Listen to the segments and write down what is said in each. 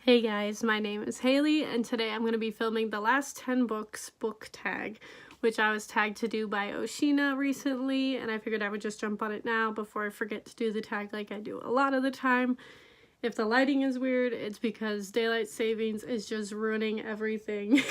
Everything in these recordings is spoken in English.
Hey guys, my name is Haley, and today I'm going to be filming the last 10 books book tag, which I was tagged to do by Oshina recently, and I figured I would just jump on it now before I forget to do the tag like I do a lot of the time. If the lighting is weird, it's because daylight savings is just ruining everything,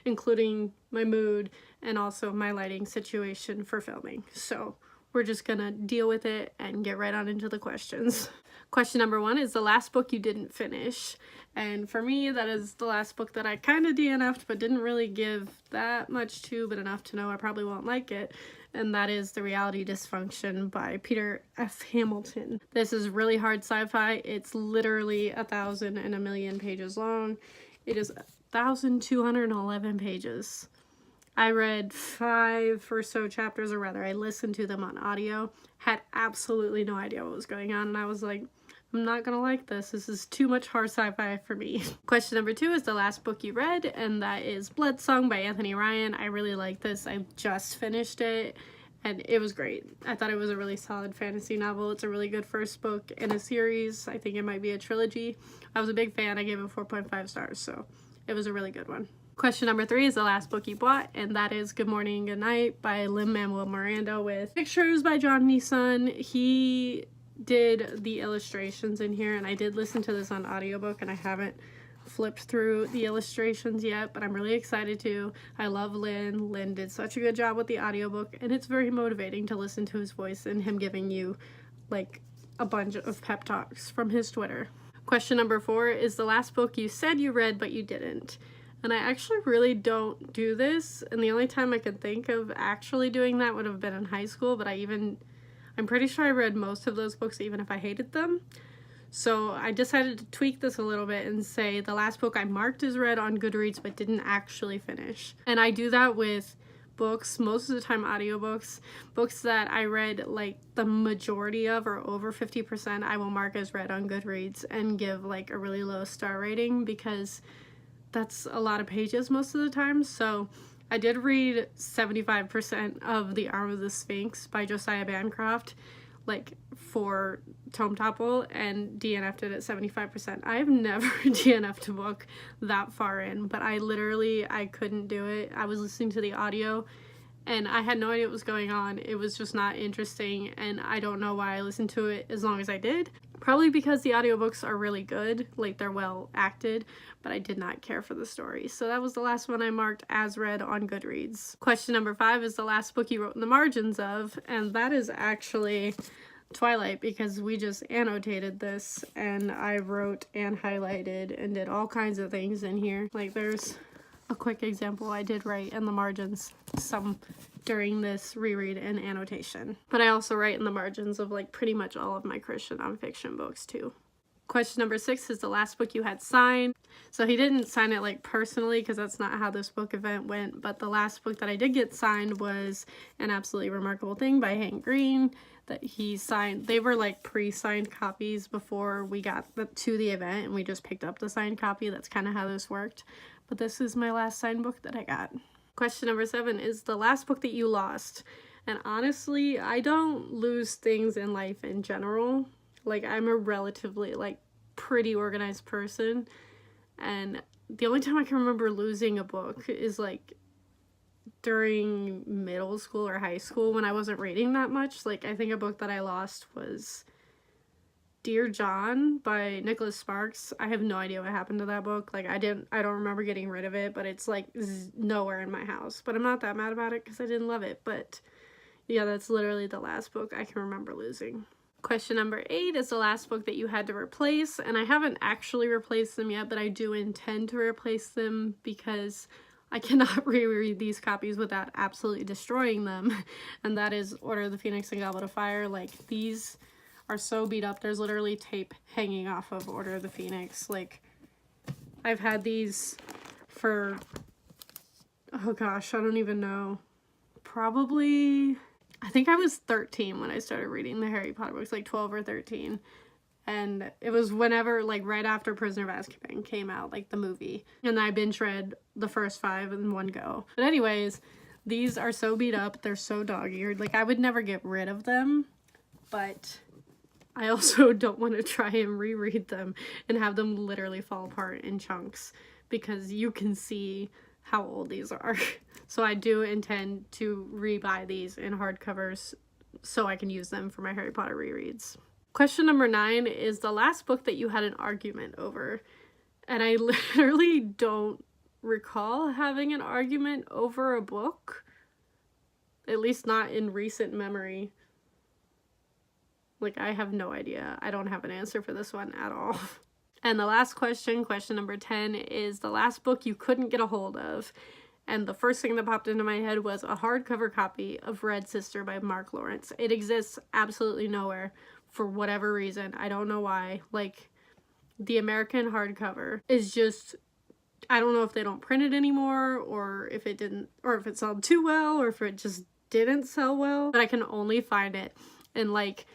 including my mood and also my lighting situation for filming. So we're just gonna deal with it and get right on into the questions. Question number 1 is the last book you didn't finish. And for me, that is the last book that I kind of DNF'd but didn't really give that much to, but enough to know I probably won't like it. And that is The Reality Dysfunction by Peter F. Hamilton. This is really hard sci-fi. It's literally 1,000 and a million pages long. It is 1,211 pages. I read 5 or so chapters, or rather I listened to them on audio, had absolutely no idea what was going on, and I was like, I'm not gonna like this. This is too much hard sci-fi for me. Question number 2 is the last book you read, and that is Blood Song by Anthony Ryan. I really like this. I just finished it, and it was great. I thought it was a really solid fantasy novel. It's a really good first book in a series. I think it might be a trilogy. I was a big fan. I gave it 4.5 stars, so it was a really good one. Question number 3 is the last book you bought, and that is Good Morning and Good Night by Lin-Manuel Miranda with pictures by John Neeson. He did the illustrations in here, and I did listen to this on audiobook, and I haven't flipped through the illustrations yet, but I'm really excited to. I love Lin. Lin did such a good job with the audiobook, and it's very motivating to listen to his voice and him giving you like a bunch of pep talks from his Twitter. Question number 4 is the last book you said you read but you didn't. And I actually really don't do this, and the only time I could think of actually doing that would have been in high school, but I'm pretty sure I read most of those books even if I hated them. So I decided to tweak this a little bit and say the last book I marked as read on Goodreads but didn't actually finish. And I do that with books, most of the time audiobooks, books that I read like the majority of or over 50% I will mark as read on Goodreads and give like a really low star rating because that's a lot of pages most of the time. So I did read 75% of The Arm of the Sphinx by Josiah Bancroft, like for Tome Topple, and DNF'd it at 75%. I've never DNF'd a book that far in, but I couldn't do it. I was listening to the audio and I had no idea what was going on. It was just not interesting, and I don't know why I listened to it as long as I did. Probably because the audiobooks are really good, like they're well acted, but I did not care for the story. So that was the last one I marked as read on Goodreads. Question number 5 is the last book you wrote in the margins of, and that is actually Twilight, because we just annotated this and I wrote and highlighted and did all kinds of things in here. Like there's a quick example I did write in the margins some during this reread and annotation. But I also write in the margins of like pretty much all of my Christian nonfiction books too. Question number 6 is the last book you had signed. So he didn't sign it like personally because that's not how this book event went, but the last book that I did get signed was An Absolutely Remarkable Thing by Hank Green that he signed. They were like pre-signed copies before we got to the event, and we just picked up the signed copy. That's kind of how this worked. But this is my last signed book that I got. Question number 7 is the last book that you lost. And honestly, I don't lose things in life in general. Like, I'm a relatively like pretty organized person, and the only time I can remember losing a book is like during middle school or high school when I wasn't reading that much. Like, I think a book that I lost was Dear John by Nicholas Sparks. I have no idea what happened to that book. Like, I don't remember getting rid of it, but it's like nowhere in my house. But I'm not that mad about it because I didn't love it. But yeah, that's literally the last book I can remember losing. Question number 8 is the last book that you had to replace, and I haven't actually replaced them yet, but I do intend to replace them because I cannot reread these copies without absolutely destroying them, and that is Order of the Phoenix and Goblet of Fire. Like, these are so beat up. There's literally tape hanging off of Order of the Phoenix. Like, I've had these for, oh gosh, I don't even know, probably, I think I was 13 when I started reading the Harry Potter books, like 12 or 13. And it was whenever, like right after Prisoner of Azkaban came out, like the movie. And I binge read the first 5 in one go. But anyways, these are so beat up. They're so dog-eared. Like, I would never get rid of them. But I also don't want to try and reread them and have them literally fall apart in chunks, because you can see how old these are. So I do intend to rebuy these in hardcovers so I can use them for my Harry Potter rereads. Question number 9 is the last book that you had an argument over. And I literally don't recall having an argument over a book. At least not in recent memory. Like, I have no idea. I don't have an answer for this one at all. And the last question, question number 10, is the last book you couldn't get a hold of. And the first thing that popped into my head was a hardcover copy of Red Sister by Mark Lawrence. It exists absolutely nowhere for whatever reason. I don't know why. Like, the American hardcover is just, I don't know if they don't print it anymore, or if it didn't, or if it sold too well, or if it just didn't sell well. But I can only find it in like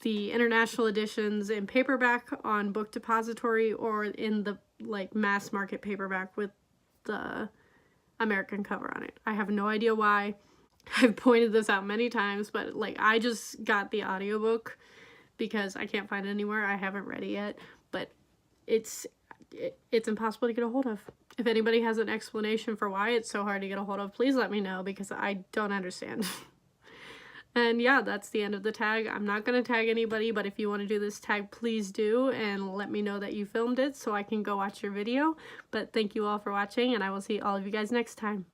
the international editions in paperback on Book Depository, or in the like mass market paperback with the American cover on it. I have no idea why. I've pointed this out many times, but like, I just got the audiobook because I can't find it anywhere. I haven't read it yet, but it's impossible to get a hold of. If anybody has an explanation for why it's so hard to get a hold of, please let me know, because I don't understand. And yeah, that's the end of the tag. I'm not going to tag anybody, but if you want to do this tag, please do, and let me know that you filmed it so I can go watch your video. But thank you all for watching, and I will see all of you guys next time.